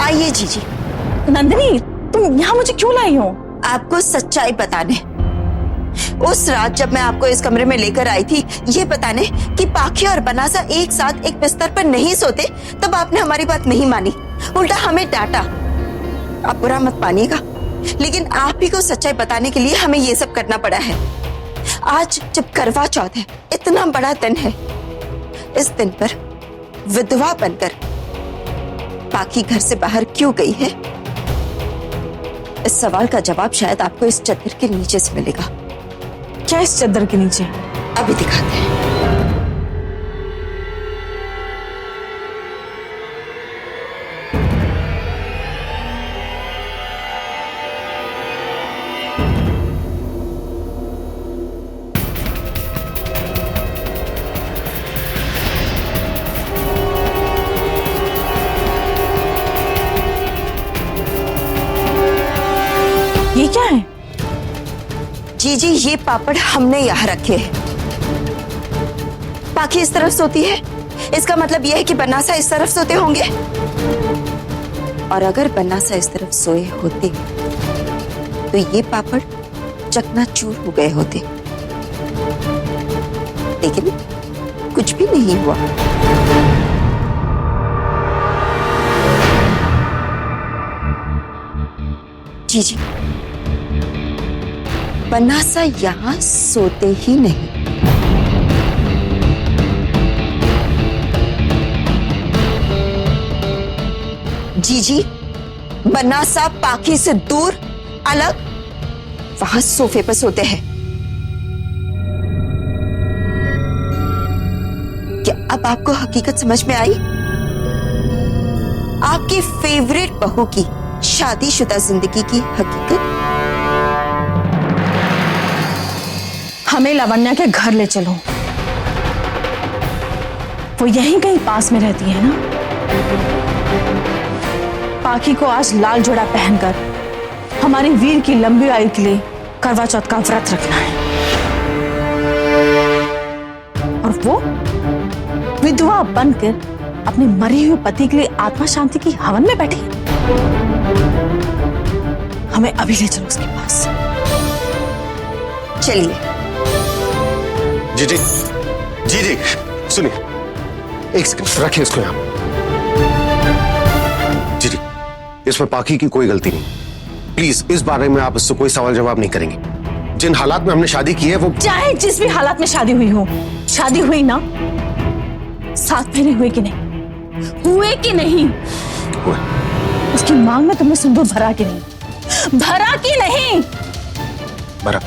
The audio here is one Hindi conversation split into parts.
आइए जीजी। नंदिनी, तुम यहाँ मुझे क्यों लाई हो? आपको सच्चाई बताने। उस रात जब मैं आपको इस कमरे में लेकर आई थी ये बताने कि पाखी और बनासा एक साथ एक बिस्तर पर नहीं सोते, तब आपने हमारी बात नहीं मानी, उल्टा हमें डांटा। आप बुरा मत मानिएगा, लेकिन आप ही को सच्चाई बताने के लिए हमें ये सब करना पड़ा है। आज जब करवा चौथ है, इतना बड़ा दिन है, इस दिन पर विधवा बनकर पाखी घर से बाहर क्यों गई है, इस सवाल का जवाब शायद आपको इस चद्दर के नीचे से मिलेगा। क्या इस चद्दर के नीचे? अभी दिखाते हैं। ये क्या है? जी ये पापड़ हमने यहाँ रखे हैं। पाखी इस तरफ सोती है, इसका मतलब यह है कि बनासा इस तरफ सोते होंगे, और अगर बनासा इस तरफ सोए होते तो ये पापड़ चकनाचूर हो गए होते, लेकिन कुछ भी नहीं हुआ। जी बनासा यहां सोते ही नहीं। जी बनासा पाखी से दूर अलग वहां सोफे पर सोते हैं। क्या अब आपको हकीकत समझ में आई? आपकी फेवरेट बहू की शादीशुदा जिंदगी की हकीकत। हमें लावण्या के घर ले चलो, वो यहीं कहीं पास में रहती है ना। पाखी को आज लाल जोड़ा पहनकर हमारी वीर की लंबी आयु के लिए करवा चौथ का व्रत रखना है, और वो विधवा बनकर अपने मरे हुए पति के लिए आत्मा शांति की हवन में बैठी। हमें अभी ले चलो उसके पास। चलिए। जी सुनिए, एक सेकंड रखिए इसको यहां। जी इसमें पाखी की कोई गलती नहीं। प्लीज इस बारे में आप इससे कोई सवाल जवाब नहीं करेंगे। जिन हालात में हमने शादी की है वो, चाहे जिस भी हालात में शादी हुई हो, शादी हुई ना। 7 महीने हुए कि नहीं? हुए कि नहीं? हुए। उसकी मांग में तुमने सिंदूर भरा कि नहीं? भरा कि नहीं? भरा।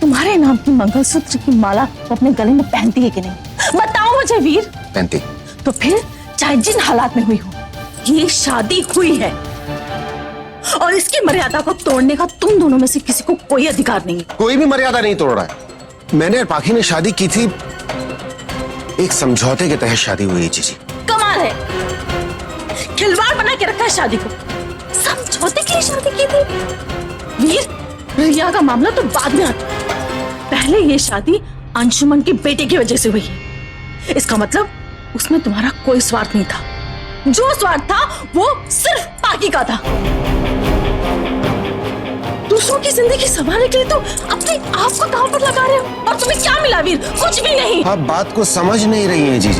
तुम्हारे नाम की मंगलसूत्र की माला वो अपने गले में पहनती है कि नहीं? बताओ मुझे वीर। पहनती। तो फिर चाहे जिन हालात में हुई हो, ये शादी हुई है, और इसकी मर्यादा को तोड़ने का तुम दोनों में से किसी को कोई अधिकार नहीं है। कोई भी मर्यादा नहीं तोड़ रहा है। मैंने और पाखी ने शादी की थी, एक समझौते के तहत शादी हुई है। जी कमाल है, खिलवाड़ बना के रखा है शादी को। समझौते के लिए शादी की थी? वीर, रिया का मामला तो बाद में आता। पहले ये शादी अंशुमन के बेटे की वजह से हुई है। इसका मतलब उसमें तुम्हारा कोई स्वार्थ नहीं था। जो स्वार्थ था वो सिर्फ पाखी का था। दूसरों की जिंदगी संभालने के लिए तो अपने आप को दांव पर लगा रहे हो, और तुम्हें क्या मिला वीर? कुछ भी नहीं। आप बात को समझ नहीं रही हैं जी।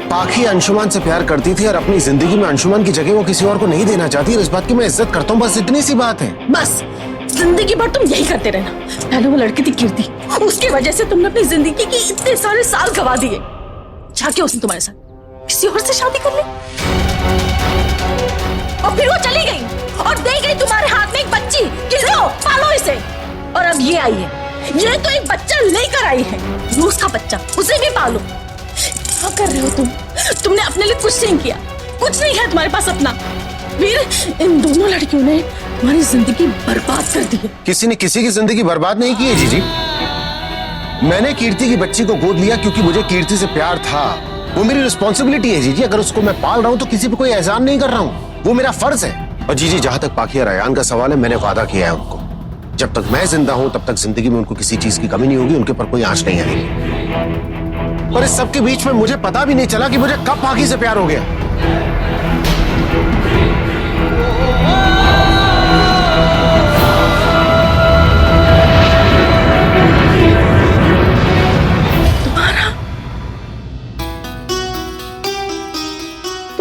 पाखी अंशुमान से प्यार करती थी और अपनी जिंदगी में अंशुमान की जगह वो किसी और को नहीं देना चाहती, और इस बात की मैं इज्जत करता हूँ। बस इतनी सी बात है। बस जिंदगी भर तुम यही करते रहना। पहले वो लड़की थी कीर्ति, उसकी वजह से तुमने अपनी जिंदगी के इतने सारे साल गवा दिए। जाके उसने तुम्हारे साथ किसी और से शादी कर ली, और फिर वो चली गई और दे गई तुम्हारे हाथ में एक बच्ची कि लो पालो इसे। और अब ये आई है, ये तो एक बच्चा लेकर आई है, रूस का बच्चा, उसे भी पालो। क्या कर रहे हो तुम? तुमने अपने लिए कुछ नहीं किया, कुछ नहीं है तुम्हारे पास अपना। वीर, इन दोनों लड़कियों ने तुम्हारी जिंदगी बर्बाद कर दी है। किसी ने किसी की जिंदगी बर्बाद नहीं की है जीजी। मैंने कीर्ति की बच्ची को गोद लिया क्योंकि मुझे कीर्ति से प्यार था। वो मेरी रिस्पॉन्सिबिलिटी है जीजी। अगर उसको मैं पाल रहा हूँ तो किसी पे कोई एहसान नहीं कर रहा हूँ, वो मेरा फर्ज है। और जीजी, जहां तक पाखी और अयान का सवाल है, मैंने वादा किया है उनको, जब तक मैं जिंदा हूं तब तक जिंदगी में उनको किसी चीज की कमी नहीं होगी, उनके ऊपर कोई आंच नहीं आएगी। और इस सब के बीच में मुझे पता भी नहीं चला कि मुझे कब पाखी से प्यार हो गया।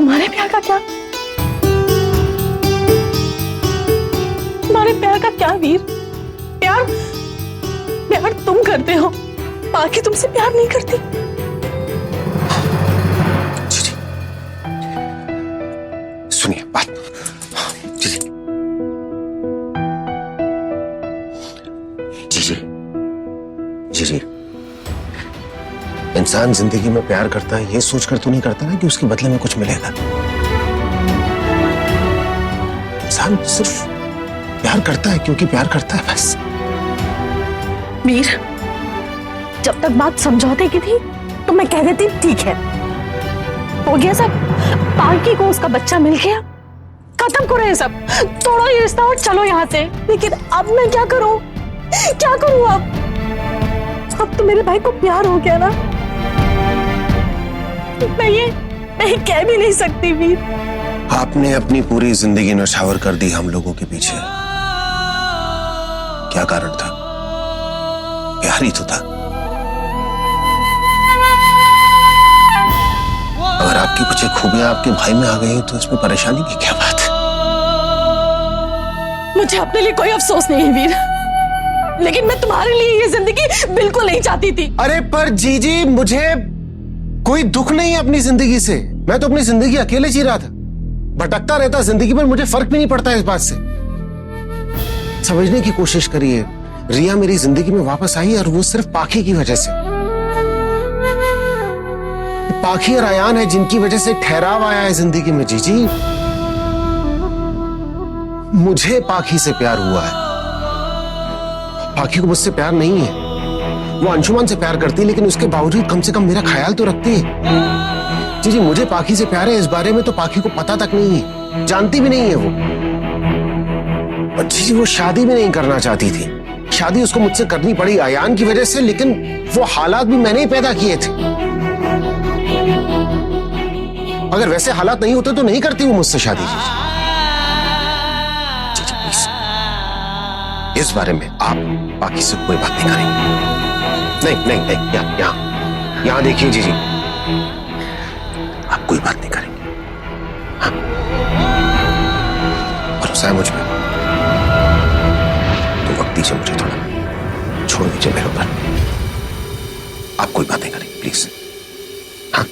तुम्हारे प्यार का क्या? तुम्हारे प्यार का क्या वीर? प्यार प्यार तुम करते हो, बाकी तुमसे प्यार नहीं करती। जी जी, सुनिए बात। जी जी जी जी जी जी, इंसान जिंदगी में प्यार करता है ये सोचकर तो नहीं करता ना कि उसके बदले में कुछ मिलेगा। इंसान सिर्फ प्यार करता है क्योंकि प्यार करता है, बस। वीर, जब तक बात समझौते की थी तो मैं कह देती ठीक है, हो गया सब, पालकी को उसका बच्चा मिल गया, खत्म करो ये सब, तोड़ो ये रिश्ता और चलो यहाँ से। लेकिन अब मैं क्या करूं? क्या करूं अब तो मेरे भाई को प्यार हो गया ना, मैं ये कह भी नहीं सकती वीर। आपने अपनी पूरी जिंदगी नौछावर कर दी हम लोगों के पीछे। क्या कारण था? प्यार ही तो था। अगर आपकी कुछ खूबियां आपके भाई में आ गई तो इसमें परेशानी की क्या बात है? मुझे अपने लिए कोई अफसोस नहीं है वीर, लेकिन मैं तुम्हारे लिए ये जिंदगी बिल्कुल नहीं चाहती थी। अरे पर जीजी, मुझे कोई दुख नहीं है अपनी जिंदगी से। मैं तो अपनी जिंदगी अकेले जी रहा था, भटकता रहता जिंदगी में, मुझे फर्क भी नहीं पड़ता इस बात से। समझने की कोशिश करिए, रिया मेरी जिंदगी में वापस आई और वो सिर्फ पाखी की वजह से। पाखी और अयान है जिनकी वजह से ठहराव आया है जिंदगी में। जीजी, मुझे पाखी से प्यार हुआ है, पाखी को मुझसे प्यार नहीं है। वो अंशुमान से प्यार करती है, लेकिन उसके बावजूद कम से कम मेरा ख्याल तो रखती है। जी जी, मुझे पाखी से प्यार है, इस बारे में तो पाखी को पता तक नहीं है, जानती भी नहीं है वो। और जी जी, वो शादी भी नहीं करना चाहती थी। शादी उसको मुझसे करनी पड़ी अयान की वजह से, लेकिन वो हालात भी मैंने ही पैदा किए थे। अगर वैसे हालात नहीं होते तो नहीं करती वो मुझसे शादी। जी जी प्लीज, इस बारे में आप बाकी से कोई बात नहीं करेंगे। नहीं नहीं नहीं, यहाँ देखिए जीजी, आप कोई बात नहीं करेंगे। हाँ, भरोसा है मुझ पे तो वक्त दीजिए मुझे, थोड़ा छोड़ दीजिए मेरे ऊपर। आप कोई बात नहीं करेंगे प्लीज। हाँ,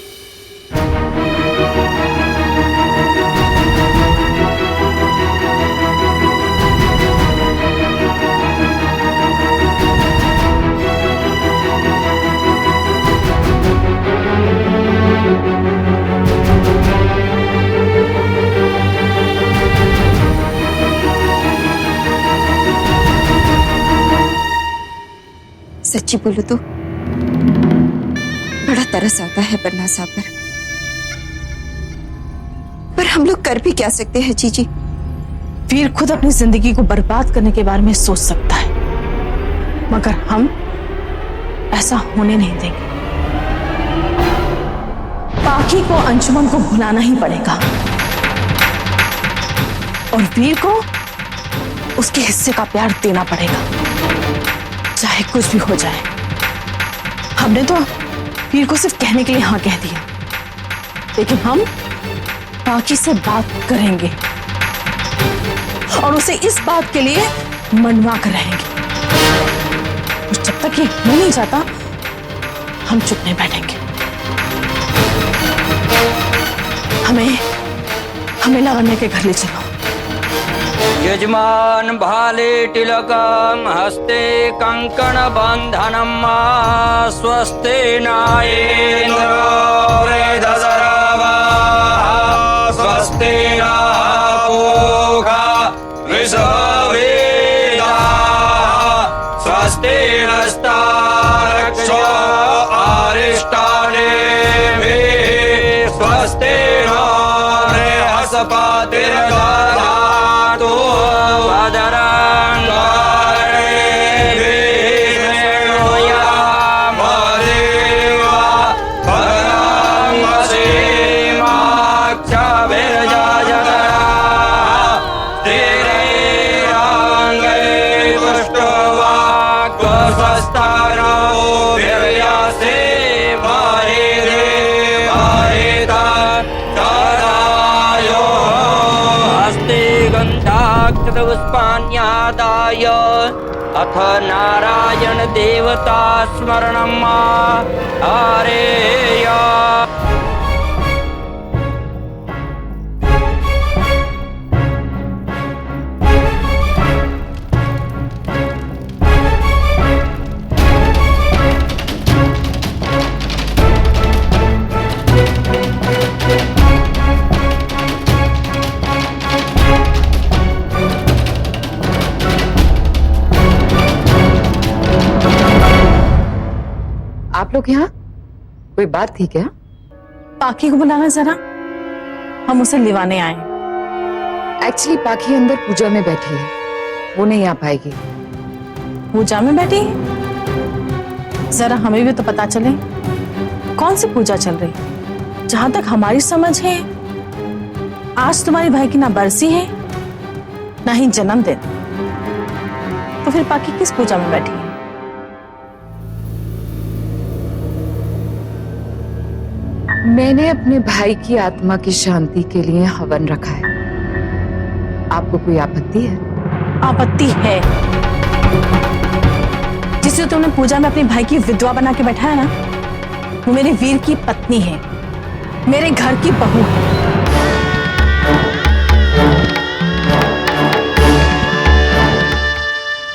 सच्ची बोलूं तो बड़ा तरस आता है पन्ना साहब पर हम लोग कर भी क्या सकते हैं जीजी? वीर खुद अपनी जिंदगी को बर्बाद करने के बारे में सोच सकता है, मगर हम ऐसा होने नहीं देंगे। पाखी को अंशुमन को भुलाना ही पड़ेगा और वीर को उसके हिस्से का प्यार देना पड़ेगा, चाहे कुछ भी हो जाए। हमने तो वीर को सिर्फ कहने के लिए हाँ कह दिया, लेकिन हम पाखी से बात करेंगे और उसे इस बात के लिए मनवा कर रहेंगे। और जब तक ये हो नहीं जाता हम चुप नहीं बैठेंगे। हमें लावण्य के घर ले चलो। यजमान भाले तिलकम हस्ते कंकण बंधनम स्वस्ते नायेन्द्रो वेदसरवा स्वस्ते पूषा विश्ववेदा स्वस्ते नस्तारक्षो अरिष्टानेमिः स्वस्ते नो बृहस्पतिर्दधातु वदरं वरेण्ययामदेवा भद्रं वसीमाक्षभिर्यजतरा स्थिरैरङ्गैः पुष्टवाक्स्वस्तनो वीर्यसे महिरे महिता तदा पुष्पाण्यादाय अथ नारायण देवता स्मरणं हरेय। आप लोग यहाँ कोई बात थी क्या? पाखी को बुलाना जरा, हम उसे लिवाने आए। एक्चुअली पाखी अंदर पूजा में बैठी है, वो नहीं आ पाएगी। पूजा में बैठी है? जरा हमें भी तो पता चले कौन सी पूजा चल रही। जहां तक हमारी समझ है आज तुम्हारे भाई की ना बरसी है ना ही जन्मदिन, तो फिर पाखी किस पूजा में बैठी है? मैंने अपने भाई की आत्मा की शांति के लिए हवन रखा है। आपको कोई आपत्ति है? आपत्ति है। जिसे तुमने पूजा में अपने भाई की विधवा बना के बैठाया ना, वो मेरे वीर की पत्नी है, मेरे घर की बहू है।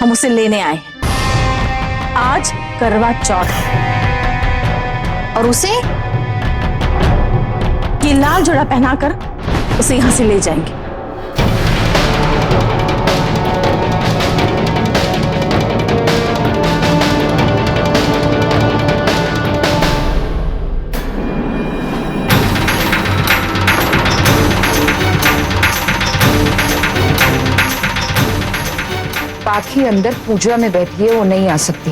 हम उसे लेने आए हैं। आज करवा चौथ है और उसे ये लाल जोड़ा पहनाकर उसे यहां से ले जाएंगे। पाखी अंदर पूजा में बैठी है, वो नहीं आ सकती।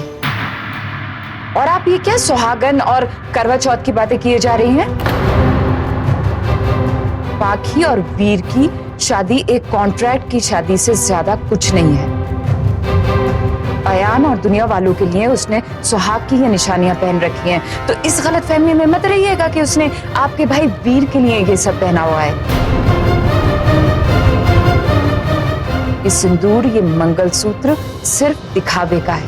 और आप ये क्या सुहागन और करवा चौथ की बातें किए जा रही हैं? पाखी और वीर की शादी एक कॉन्ट्रैक्ट की शादी से ज्यादा कुछ नहीं है। अयान और दुनिया वालों के लिए उसने सुहाग की ये निशानियां पहन रखी हैं, तो इस गलतफहमी में मत रहिएगा कि उसने आपके भाई वीर के लिए ये सब पहना हुआ है। ये सिंदूर, ये मंगलसूत्र सिर्फ दिखावे का है।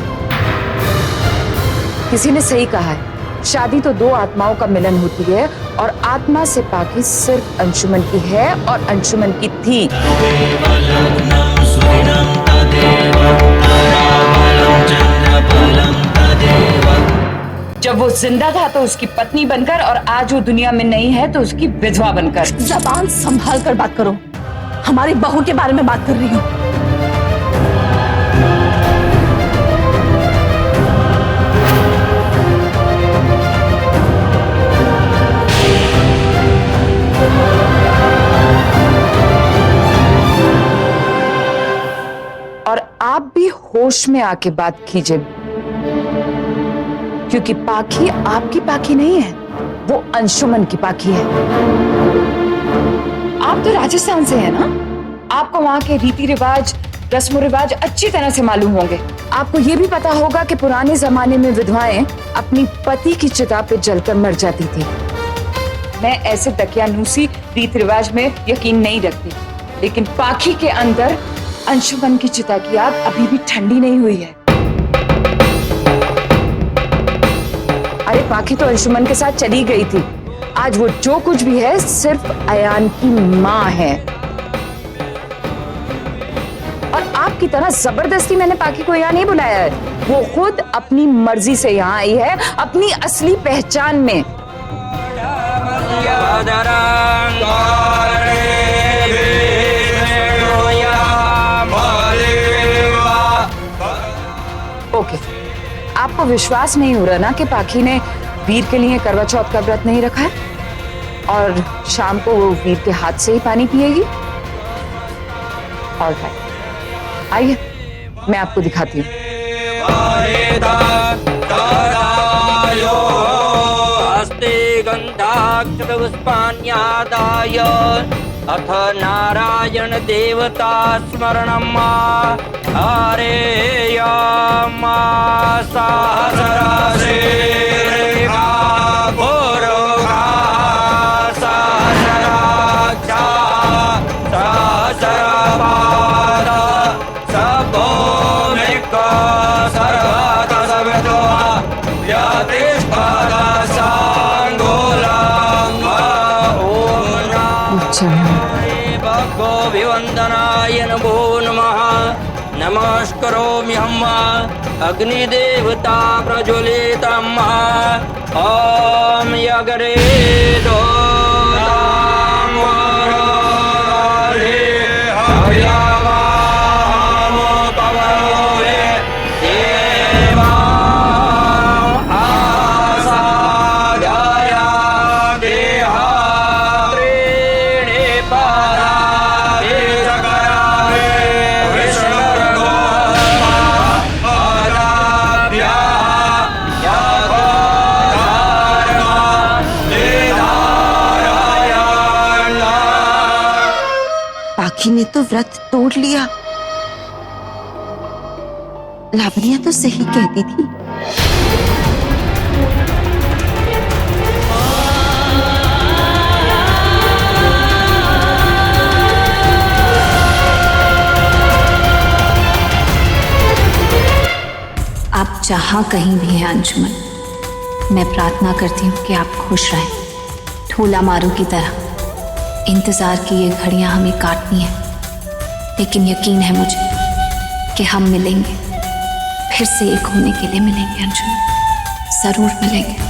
किसी ने सही कहा है, शादी तो दो आत्माओं का मिलन होती है और आत्मा से पाखी सिर्फ अंशुमन की है और अंशुमन की थी। जब वो जिंदा था तो उसकी पत्नी बनकर, और आज वो दुनिया में नहीं है तो उसकी विधवा बनकर। जबान संभाल कर बात करो, हमारी बहू के बारे में बात कर रही हूँ। और आप भी होश में आके बात कीजिए, क्योंकि पाखी आपकी पाखी नहीं है, वो अंशुमन की पाखी है। आप तो राजस्थान से हैं ना, आपको वहां के रीति रिवाज, रस्म रिवाज अच्छी तरह से मालूम होंगे। आपको ये भी पता होगा कि पुराने जमाने में विधवाएं अपनी पति की चिता पे जलकर मर जाती थी। मैं ऐसे दकियानूसी रीति रिवाज में यकीन नहीं रखती, लेकिन पाखी के अंदर अंशुमन की चिता की आग अभी भी ठंडी नहीं हुई है। अरे पाखी तो अंशुमन के साथ चली गई थी, आज वो जो कुछ भी है सिर्फ अयान की माँ है। और आपकी तरह जबरदस्ती मैंने पाखी को यहाँ नहीं बुलाया है, वो खुद अपनी मर्जी से यहाँ आई है, अपनी असली पहचान में। ओके, आपको विश्वास नहीं हो रहा ना कि पाखी ने वीर के लिए करवा चौथ का व्रत नहीं रखा है और शाम को वो वीर के हाथ से ही पानी पिएगी? ऑलराइट, आइए मैं आपको दिखाती हूँ। पुष्पाण्यादाय अथ नारायण देवता स्मरणं हरेय। सहस्रशीर्षा पुरुषा सहस्राक्षा सहस्रपाद भगोभिवन्दनाय नमो नमः नमस्करोम्यहम् अग्निदेवता प्रज्वलितम् ॐ यगरे पाखी ने तो व्रत तोड़ लिया। लावण्या तो सही कहती थी। आप जहां कहीं भी हैं अंजुमन, मैं प्रार्थना करती हूँ कि आप खुश रहें, ठोला मारू की तरह। इंतजार की ये घड़ियां हमें काटनी है, लेकिन यकीन है मुझे कि हम मिलेंगे, फिर से एक होने के लिए मिलेंगे अंजुमन, जरूर मिलेंगे।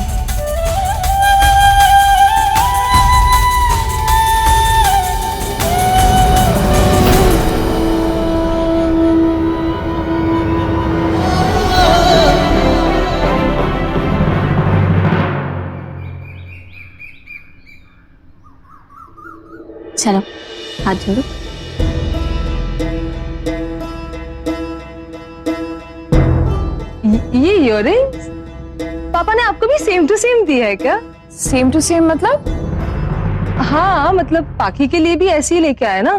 चलो हाथ जोड़ो। ये इयररिंग्स पापा ने आपको भी सेम टू सेम दिया है क्या? सेम टू सेम मतलब? हाँ, मतलब पाखी के लिए भी ऐसे ही लेके आए ना,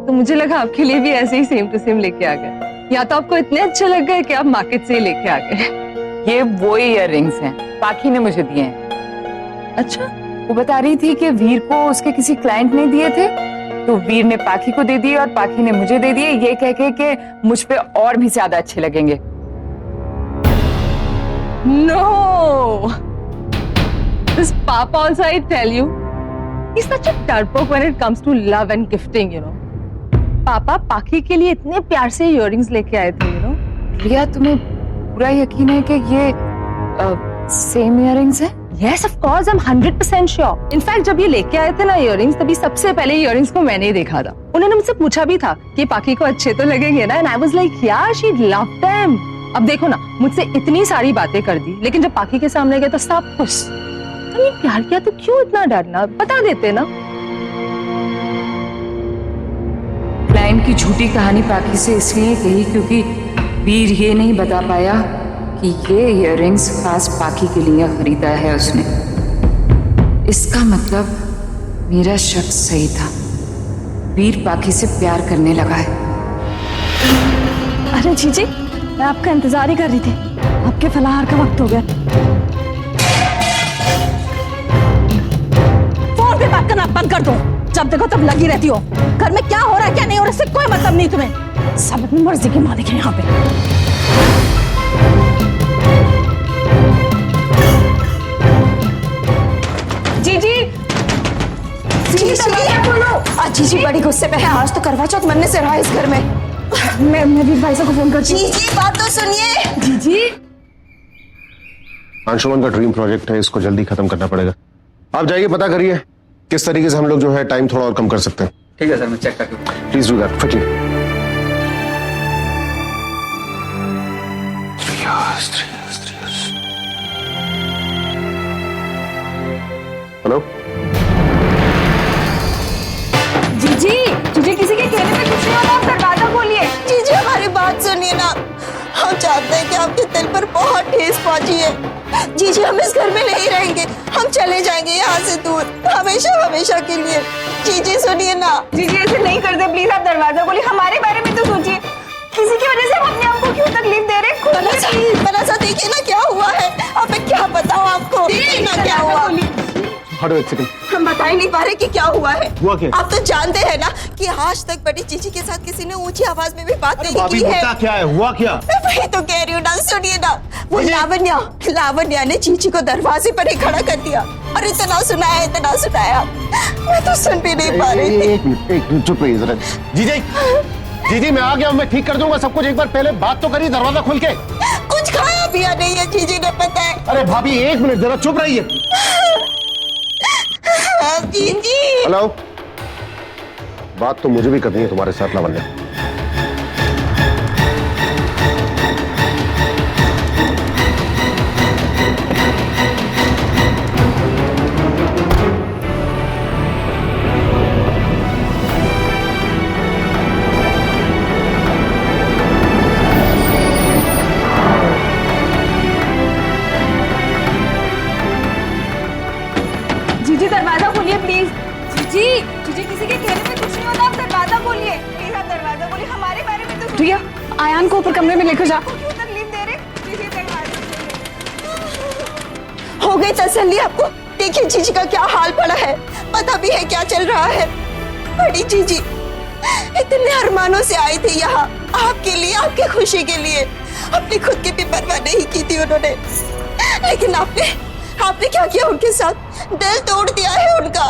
तो मुझे लगा आपके लिए भी ऐसे ही सेम टू सेम लेके आ गए, या तो आपको इतने अच्छे लग गए कि आप मार्केट से ही लेके आ गए। ये वो इयररिंग्स हैं, पाखी ने मुझे दिए हैं। अच्छा, वो बता रही थी कि वीर को उसके किसी क्लाइंट ने दिए थे, तो वीर ने पाखी को दे दिए और पाखी ने मुझे दे दिए, ये कह के कि मुझ पे और भी ज्यादा अच्छे लगेंगे। No! This Papa also, I tell you, he's such a डरपोक when it comes to love and gifting, you know. पापा पाखी के लिए इतने प्यार से इयररिंग्स लेके आए थे, you know. रिया, तुम्हें पूरा यकीन है कि ये सेम इयररिंग्स है? Yes, of course, I'm 100% sure. In fact, जब ये लेके आए थे ना इयररिंग्स, तभी सबसे पहले इयररिंग्स को मैंने ही देखा था। उन्होंने मुझसे पूछा भी था कि पाखी को अच्छे तो लगेंगे ना, and I was like, yeah, she'd love them. अब देखो ना, मुझसे इतनी सारी बातें कर दी, लेकिन जब पाखी के सामने गए तो सब खुश। तुमने प्यार किया तो क्यों इतना डरना, बता देते ना। क्लाइंट की झूठी कहानी पाखी से इसलिए कही क्योंकि वीर ये नहीं बता पाया कि ये इयररिंग्स खास पाखी के लिए खरीदा है उसने। इसका मतलब मेरा शक सही था, वीर पाखी से प्यार करने लगा है। अरे जीजी, मैं आपका इंतजार ही कर रही थी, आपके फलाहार का वक्त हो गया। फोन पे बात करना बंद कर दो, जब देखो तब लगी रहती हो। घर में क्या हो रहा है क्या नहीं हो रहा इससे कोई मतलब नहीं तुम्हें, सब अपनी मर्जी की मालिक है यहाँ पे। जीजी बड़ी गुस्से में है, आज तो करवा चौथ मनने से रहा है इस घर में। मैं भी भाई साहब को फोन करती हूँ। जीजी बात तो सुनिए। जीजी, अंशुमन का ड्रीम प्रोजेक्ट है, इसको जल्दी खत्म करना पड़ेगा। आप जाइए, पता करिए किस तरीके से हम लोग जो है टाइम थोड़ा और कम कर सकते हैं। ठीक है सर, मैं चेक करके please do that quickly. Hello जीजी, जीजी किसी के कहने पे कुछ नहीं होता, आप दरवाजा खोलिए। जीजी हमारी बात सुनिए ना, हम चाहते हैं कि आपके दिल पर बहुत ठेस पहुंची है। जीजी हम इस घर में नहीं रहेंगे, हम चले जाएंगे यहाँ से दूर, हमेशा हमेशा के लिए। जीजी सुनिए ना। जीजी ऐसे नहीं करते, प्लीज आप दरवाजा खोलिए, हमारे बारे में तो सोचिए, किसी की वजह से हम अपने आप को क्यों तकलीफ दे रहे हैं। बनासा देखिए ना क्या हुआ है, अब मैं क्या बताऊं आपको, देखिए ना क्या हुआ। हटो एक सेकंड। हम बता ही नहीं पा रहे कि क्या हुआ है। हुआ क्या? आप तो जानते हैं ना कि आज तक बड़ी चीची के साथ किसी ने ऊंची आवाज में भी बात नहीं भाभी की है। मुद्दा क्या है, हुआ क्या? मैं वही तो कह रही हूँ ना, सुनिए ना। वो लावण्या ने चीची को दरवाजे पर ही खड़ा कर दिया और इतना सुनाया मैं तो सुन भी नहीं पा रही थी। एक मिनट चुप रहिए जरा। जीजी मैं आ गया हूँ, मैं ठीक कर दूंगा सब कुछ। एक बार पहले बात तो करिए, दरवाजा खोल के। कुछ खाया पिया नहीं है जीजी ने, पता है। अरे भाभी एक मिनट जरा चुप रहिए। जीजी हेलो, बात तो मुझे भी करनी है तुम्हारे साथ लावण्या। जीजी दरवाजा खोलिए प्लीज। जीजी किसी के कहने में कुछ नहीं होता, आप दरवाजा खोलिए प्लीज। आप दरवाजा खोलिए, हमारे बारे में तो। रिया, आयान को ऊपर कमरे में लेकर जा। क्यों तकलीफ दे रहे? जीजी दरवाजा खोलिए। हो गई तसल्ली आपको? देखिए जीजी का क्या हाल पड़ा है, पता भी है क्या चल रहा है। बड़ी जीजी इतने अरमानों से आई थी यहाँ आपके लिए, आपकी खुशी के लिए। अपनी खुद की भी परवाह नहीं की थी उन्होंने, लेकिन आपने क्या किया उनके साथ? दिल तोड़ दिया है उनका।